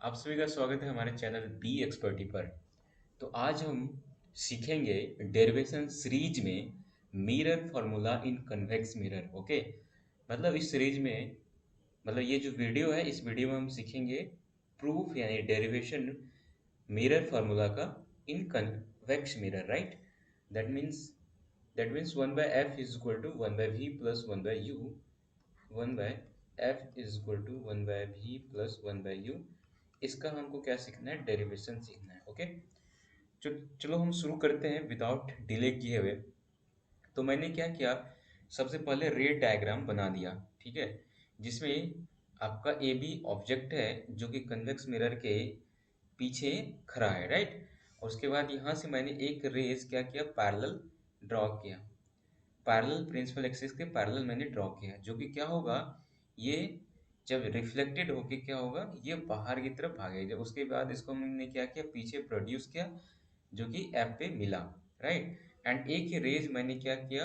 आप सभी का स्वागत है हमारे चैनल बी एक्सपर्टी पर। तो आज हम सीखेंगे डेरिवेशन सीरीज में मिरर फार्मूला इन कन्वेक्स मिरर। ओके, मतलब इस सीरीज में, मतलब ये जो वीडियो है, इस वीडियो में हम सीखेंगे प्रूफ यानी डेरिवेशन मिरर फार्मूला का in convex mirror, right. That means one by F is equal to one by we plus one by u, one by F is equal to one by we plus one by u. इसका हमको क्या सीखना है? Derivation सीखना है। Okay, चलो हम शुरू करते हैं विदाउट डिले किए हुए। तो मैंने क्या किया, सबसे पहले रे डायग्राम बना दिया, ठीक है, जिसमें आपका ए बी ऑब्जेक्ट है जो कि कन्वेक्स मिरर के पीछे खड़ा है, राइट। और उसके बाद यहाँ से मैंने एक रेज क्या किया, पैरेलल ड्रॉ किया। पैरेलल प्रिंसिपल एक्सिस के पैरेलल मैंने ड्रॉ किया, जो कि क्या होगा, ये जब रिफ्लेक्टेड होके क्या होगा, ये बाहर की तरफ भागेगा। जब उसके बाद इसको हमने क्या किया, पीछे प्रोड्यूस किया, जो कि एफ पे मिला, राइट। एंड ए की रेज मैंने क्या किया,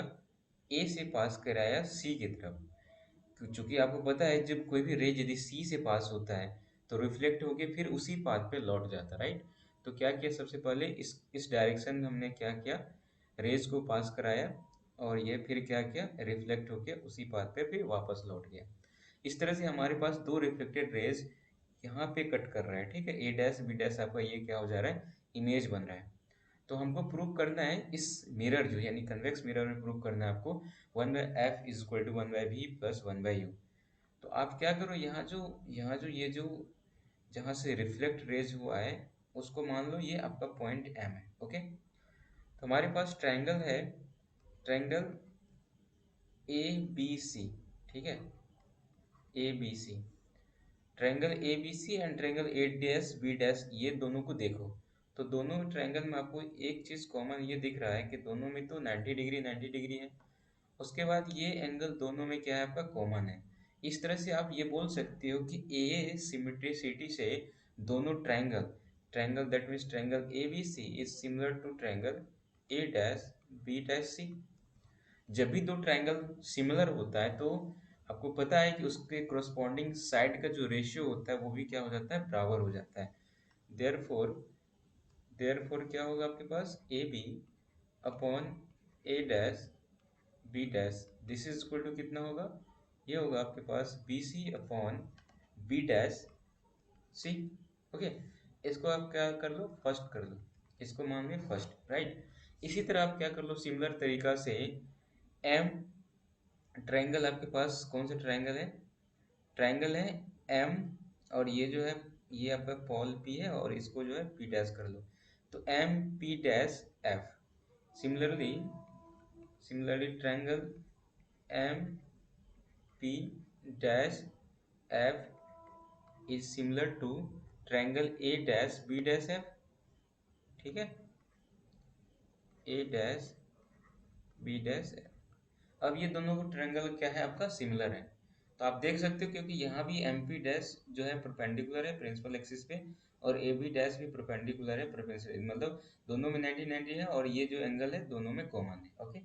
ए से पास कराया सी की तरफ। चूंकि आपको पता है जब कोई भी रेज यदि सी से पास होता है तो रिफ्लेक्ट होके फिर उसी पाथ पे लौट जाता है, राइट। तो क्या किया, सबसे पहले इस डायरेक्शन में हमने क्या किया, रेज को पास कराया, और ये फिर क्या किया, रिफ्लेक्ट होके उसी पाथ पे फिर वापस लौट गया। इस तरह से हमारे पास दो रिफ्लेक्टेड रेज यहाँ पे कट कर रहा है, ठीक है। ए डैश बी डैश आपका ये क्या हो जा रहा है, इमेज बन रहा है। तो हमको प्रूव करना है इस मिरर जो यानी कन्वेक्स मिरर में प्रूव करना है आपको one by F is equal to one by we plus one by U. तो आप क्या करो, यहाँ जो ये जो जहाँ से रिफ्लेक्ट रेज हुआ है उसको मान लो ये आपका पॉइंट एम है। ओके, तो हमारे पास ट्रायंगल है, ट्रायंगल ए बी सी, ठीक है, A B C. Triangle A B C and triangle A dash B dash, ये दोनों को देखो। तो दोनों ट्रायंगल में आपको एक चीज कॉमन ये दिख रहा है कि दोनों में तो 90 डिग्री 90 डिग्री है। उसके बाद ये एंगल दोनों में क्या है, आपका कॉमन है। इस तरह से आप ये बोल सकते हो कि ए सिमेट्रिसिटी से दोनों triangle, triangle that means triangle A B C is similar to triangle A dash B dash C. जब भी दो ट्रायंगल सिमिलर होता है तो आपको पता है कि उसके corresponding साइड का जो रेशियो होता है वो भी क्या हो जाता है, बराबर हो जाता है। देयरफॉर देयरफॉर क्या होगा आपके पास, A B upon A dash B dash, this is equal to कितना होगा, ये होगा आपके पास B C upon B dash C. Okay, इसको आप क्या कर लो, फर्स्ट कर लो, इसको मान लो फर्स्ट, राइट। इसी तरह आप क्या कर लो, सिमिलर तरीका से एम ट्रायंगल आपके पास कौन सा ट्रायंगल है, ट्रायंगल है एम, और ये जो है ये आपका पॉल पी है और इसको जो है पी डैश कर लो। तो M P dash F, similarly similarly triangle M P dash F is similar to triangle A dash B dash F, ठीक है, A dash B dash F. अब ये दोनों को ट्रायंगल क्या है आपका, सिमिलर है। तो आप देख सकते हो क्योंकि यहाँ भी एम पी डैश जो है परपेंडिकुलर है प्रिंसिपल एक्सिस पे, और ए बी डैश भी परपेंडिकुलर है प्रिंसिपल, मतलब दोनों में 90 90 है, और ये जो एंगल है दोनों में कॉमन है। ओके,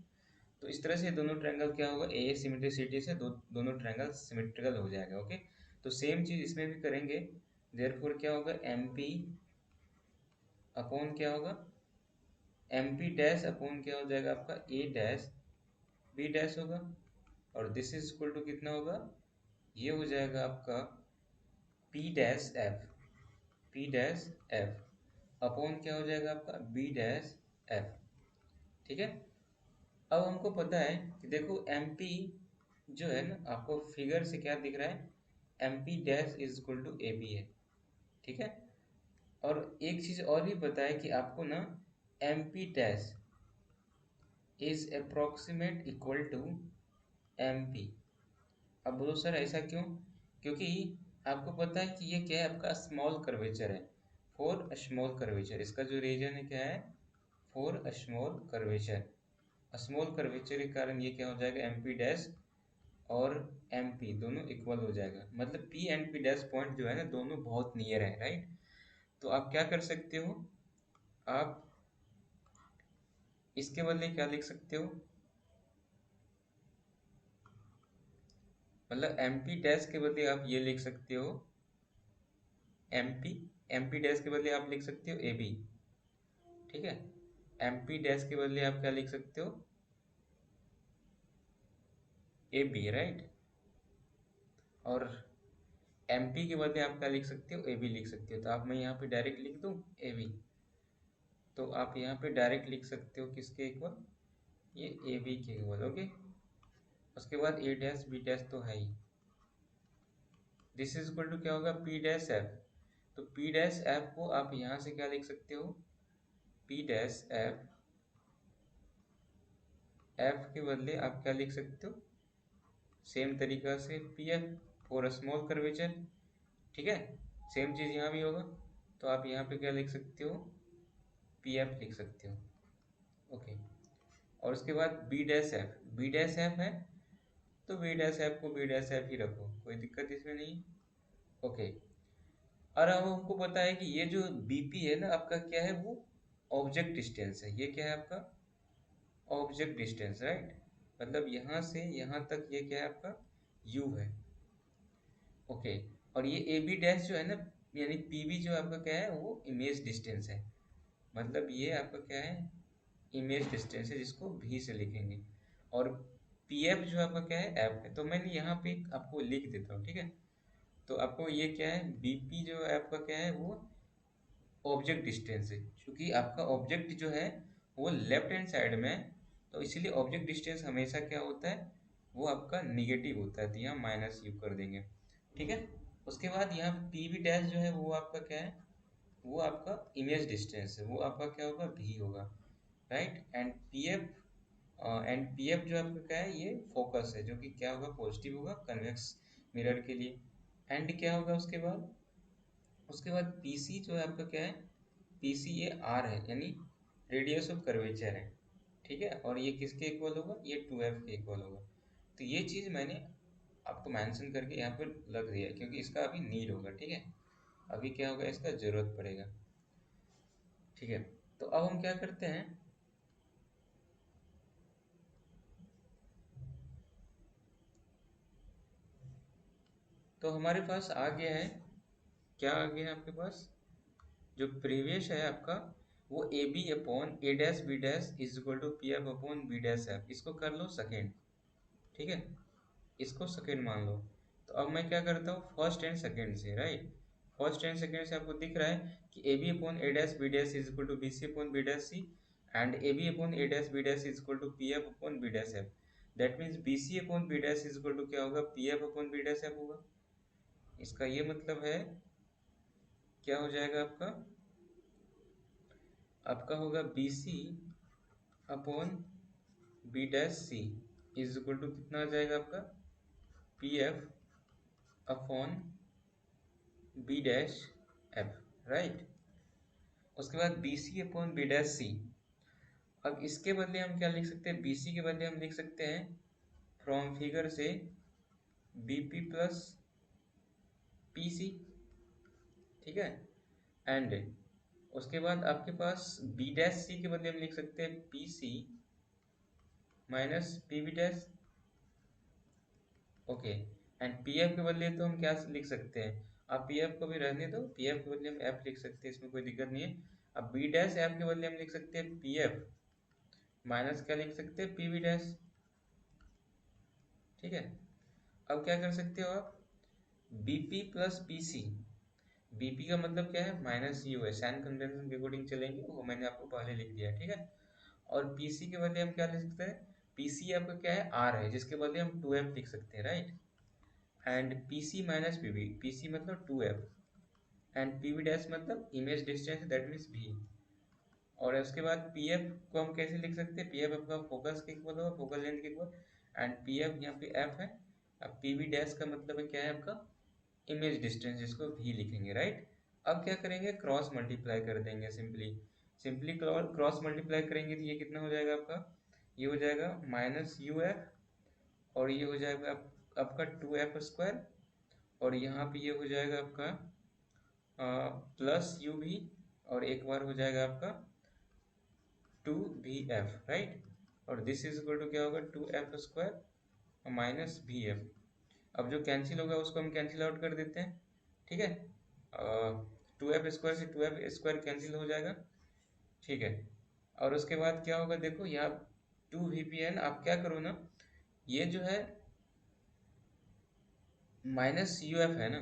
तो इस तरह से दोनों ट्रायंगल क्या होगा, ए सिमेट्रिसिटी से दोनों ट्रायंगल सिमेट्रिकल हो जाएगा। ओके, तो सेम चीज इसमें भी करेंगे। देयरफॉर क्या होगा, एम पी अपॉन क्या होगा, एम पी डैश अपॉन क्या हो जाएगा आपका, ए डैश बी डैश होगा, और दिस इज इक्वल टू कितना होगा, ये हो जाएगा आपका P dash F, P dash F upon क्या हो जाएगा आपका, बी डैश एफ, ठीक है। अब हमको पता है कि देखो एम पी जो है ना, आपको फिगर से क्या दिख रहा है, M P dash is equal to A B है, ठीक है। और एक चीज और भी पता है कि आपको ना M P dash is approximate equal to M P. अब बोलो सर ऐसा क्यों, क्योंकि आपको पता है कि ये क्या है, आपका स्मॉल कर्वेचर है, फॉर स्मॉल कर्वेचर, इसका जो रीजन है क्या है, for small curvature. Small curvature के कारण ये क्या हो जाएगा, एम पी डैश और एम पी दोनों इक्वल हो जाएगा, मतलब P and P dash point जो है ना दोनों बहुत नियर है, राइट। तो आप क्या कर सकते हो, आप इसके बदले क्या लिख सकते हो, मतलब एम पी डैश के बदले आप ये लिख सकते हो, M P, M P dash के बदले आप लिख सकते हो ए बी, ठीक है। एम पी डैश के बदले आप क्या लिख सकते हो, ए बी, राइट। और एम पी के बदले आप क्या लिख सकते हो, ए बी लिख सकते हो। तो आप, मैं यहाँ पे डायरेक्ट लिख दूँ ए बी, तो आप यहाँ पे डायरेक्ट लिख सकते हो किसके इक्वल, ये ए बी के इक्वल, ओके। उसके बाद ए डैश बी डैश तो है ही, दिस इज इक्वल टू क्या होगा, पी डैश एफ। तो पी डैश एफ को आप यहाँ से क्या लिख सकते हो, पी डैश एफ, एफ के बदले आप क्या लिख सकते हो, सेम तरीका से P F for small curvature, ठीक है। सेम चीज़ यहाँ भी होगा, तो आप यहाँ पे क्या लिख सकते हो, पी एफ लिख सकते हो, ओके। और उसके बाद B dash F, B dash F है तो बी डैश एफ को बी डैश एफ ही रखो, कोई दिक्कत इसमें नहीं, ओके। और अब हमको पता है कि ये जो बीपी है ना आपका, क्या है वो, ऑब्जेक्ट डिस्टेंस है। ये क्या है आपका, ऑब्जेक्ट डिस्टेंस, राइट। मतलब यहाँ से यहाँ तक ये क्या है आपका, यू है, ओके। और ये ए बी डैश जो है ना, यानी पी बी जो आपका क्या है, वो इमेज डिस्टेंस है। मतलब ये आपका क्या है, इमेज डिस्टेंस है, जिसको भी से लिखेंगे। और पी एफ जो आपका क्या है, एफ है। तो मैंने यहाँ पे आपको लिख देता हूँ, ठीक है। तो आपको ये क्या है, बी पी जो है आपका क्या है, वो ऑब्जेक्ट डिस्टेंस है। क्योंकि आपका ऑब्जेक्ट जो है वो लेफ्ट हैंड साइड में है, तो इसीलिए ऑब्जेक्ट डिस्टेंस हमेशा क्या होता है, वो आपका निगेटिव होता है। तो यहाँ माइनस यू कर देंगे, ठीक है। उसके बाद यहाँ पी वी डैश जो है वो आपका क्या है, वो आपका इमेज डिस्टेंस है, वो आपका क्या होगा, भी होगा, राइट। एंड पी एफ जो आपका क्या है, ये फोकस है, जो कि क्या होगा, पॉजिटिव होगा कन्वेक्स मिरर के लिए। एंड क्या होगा उसके बाद, उसके बाद पी सी जो है आपका क्या है, पी सी ये आर है, यानी रेडियस ऑफ कर्वेचर है, ठीक है। और ये किसके इक्वल होगा, ये टू एफ के इक्वल होगा। तो ये चीज़ मैंने आपको मेंशन करके यहाँ पर लग दिया है, क्योंकि इसका अभी नीड होगा, ठीक है। अभी क्या होगा, इसका ज़रूरत पड़ेगा, ठीक है। तो अब हम क्या करते हैं, तो हमारे पास आ गया है, क्या आ गया है आपके पास, जो प्रीवियस है आपका, वो A B upon A dash B dash is equal to P F upon B dash F, इसको कर लो सेकेंड, ठीक है। इसको सेकेंड मान लो। तो अब मैं क्या करता हूँ, फर्स्ट एंड सेकेंड से, राइट। फर्स्ट एंड सेकेंड से आपको दिख रहा है कि A B upon A dash B dash is equal to B C upon B dash C, and A B upon A dash B dash is equal to P F upon B dash F. That means B C upon B dash is equal to क्या होगा, P F upon B dash F होगा। इसका ये मतलब है, क्या हो जाएगा आपका, आपका होगा B C upon B dash C is equal to कितना आ जाएगा आपका, P F upon B dash F, right. उसके बाद B C upon B dash C. अब इसके बदले हम क्या लिख सकते हैं, बी सी के बदले हम लिख सकते हैं फ्रॉम फिगर से B P plus P C, ठीक है। एंड उसके बाद आपके पास बी डैश सी के बदले हम लिख सकते हैं P C minus P B dash, okay. And P F के बदले तो हम क्या लिख सकते हैं, आप पी एफ को भी रहने दो, पी एफ के बदले हम एफ लिख सकते हैं, इसमें कोई दिक्कत नहीं है। अब बी डैश एफ के बदले हम लिख सकते हैं पी एफ माइनस क्या लिख सकते हैं, पी बी डैश, ठीक है। अब क्या कर सकते हो आप, B P plus P C, BP का मतलब क्या है, माइनस यू है, साइन कन्वेंशन के अकॉर्डिंग चलेंगे, वो मैंने आपको पहले लिख दिया, ठीक है। और पीसी के बदले हम क्या लिख सकते हैं, पीसी आपका क्या है, आर है, जिसके बदले हम टू एफ लिख सकते हैं, right. And PC minus PV, PC मतलब two F, and PV dash मतलब इमेज डिस्टेंस, दैट मीन्स भी। और उसके बाद पी एफ को हम कैसे लिख सकते हैं, पी एफ आपका फोकस के इक्वल होगा, फोकल लेंथ के इक्वल, एंड पी एफ यहाँ पे एफ है। अब पी वी डैश का मतलब है क्या है आपका, इमेज डिस्टेंस, जिसको भी लिखेंगे, राइट। अब क्या करेंगे, क्रॉस मल्टीप्लाई कर देंगे, सिंपली सिंपली क्रॉस मल्टीप्लाई करेंगे तो ये कितना हो जाएगा आपका, ये हो जाएगा माइनस यू एफ, और ये हो जाएगा आपका टू एफ स्क्वायर, और यहाँ पे ये हो जाएगा आपका प्लस यू भी, और एक बार हो जाएगा आपका टू वी एफ, राइट। और दिस इज इक्वल टू क्या होगा, two F square minus V F. अब जो कैंसिल होगा उसको हम कैंसिल आउट कर देते हैं, ठीक है। टू एफ स्क्वायर से टू एफ स्क्वायर कैंसिल हो जाएगा, ठीक है। और उसके बाद क्या होगा, देखो यहाँ टू वी पी एन, आप क्या करो ना, ये जो है माइनस यू एफ है ना,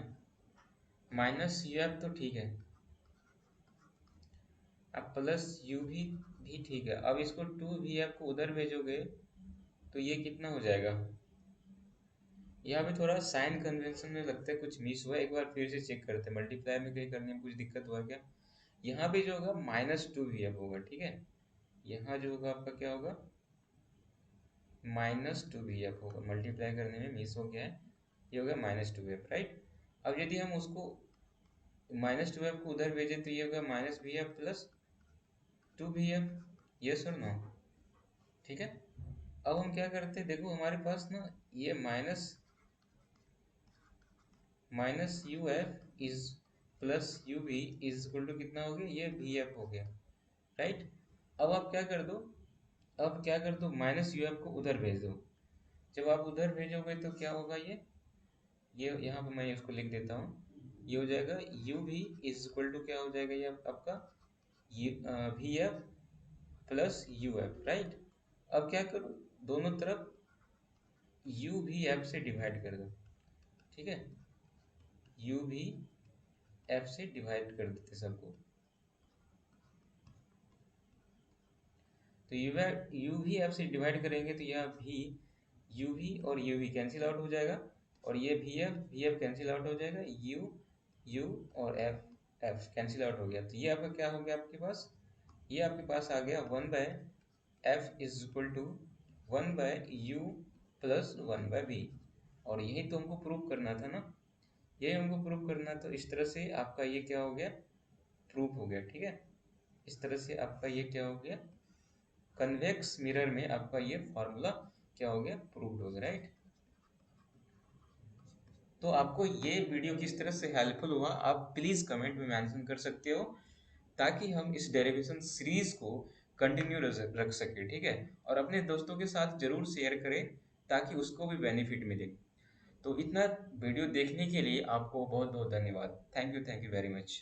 माइनस यू एफ तो ठीक है, अब प्लस यू भी ठीक है। अब इसको टू वी एफ को उधर भेजोगे तो ये कितना हो जाएगा, यहाँ पे थोड़ा साइन कन्वेंशन में लगता है कुछ मिस हुआ है, एक बार फिर से चेक करते हैं, मल्टीप्लाई में कहीं करने में कुछ दिक्कत हुआ क्या। यहाँ पे जो होगा माइनस टू वी एफ होगा, ठीक है। यहाँ जो होगा आपका क्या होगा, माइनस टू वी एफ होगा, मल्टीप्लाई करने में मिस हो गया है, ये होगा माइनस टू एफ, राइट। अब यदि हम उसको माइनस टू एफ को उधर भेजें तो ये होगा minus V F plus two V F, yes और नो, ठीक है। अब हम क्या करते हैं, देखो हमारे पास ना ये minus U F is plus U V is equal to कितना हो गया, ये वी एफ हो गया, राइट। अब आप क्या कर दो, अब क्या कर दो, माइनस यू एफ को उधर भेज दो। जब आप उधर भेजोगे तो क्या होगा, ये यहाँ पर मैं इसको लिख देता हूँ, ये हो जाएगा U V is equal to क्या हो जाएगा, ये आपका V F plus U F, right. अब क्या करो, दोनों तरफ यू वी एफ से डिवाइड कर दो, ठीक है, यू भी एफ से डिवाइड कर देते सबको, तो यू भी एफ से डिवाइड करेंगे तो यह भी यू भी और यू भी कैंसिल आउट हो जाएगा, और ये भी एफ कैंसिल आउट हो जाएगा, यू यू और एफ एफ कैंसिल आउट हो गया, तो ये आपका क्या हो गया आपके पास, ये आपके पास आ गया one by F is equal to one by U plus one by B. और यही तो हमको प्रूव करना था ना, यही हमको प्रूव करना, तो इस तरह से आपका ये क्या हो गया, प्रूफ हो गया, ठीक है। इस तरह से आपका ये क्या हो गया, कन्वेक्स मिरर में आपका ये फॉर्मूला क्या हो गया, प्रूव्ड हो गया, राइट। तो आपको ये वीडियो किस तरह से हेल्पफुल हुआ आप प्लीज कमेंट में मेंशन कर सकते हो, ताकि हम इस डेरिवेशन सीरीज को कंटिन्यू रख सके, ठीक है। और अपने दोस्तों के साथ जरूर शेयर करें ताकि उसको भी बेनिफिट मिले। तो इतना वीडियो देखने के लिए आपको बहुत बहुत धन्यवाद, थैंक यू वेरी मच।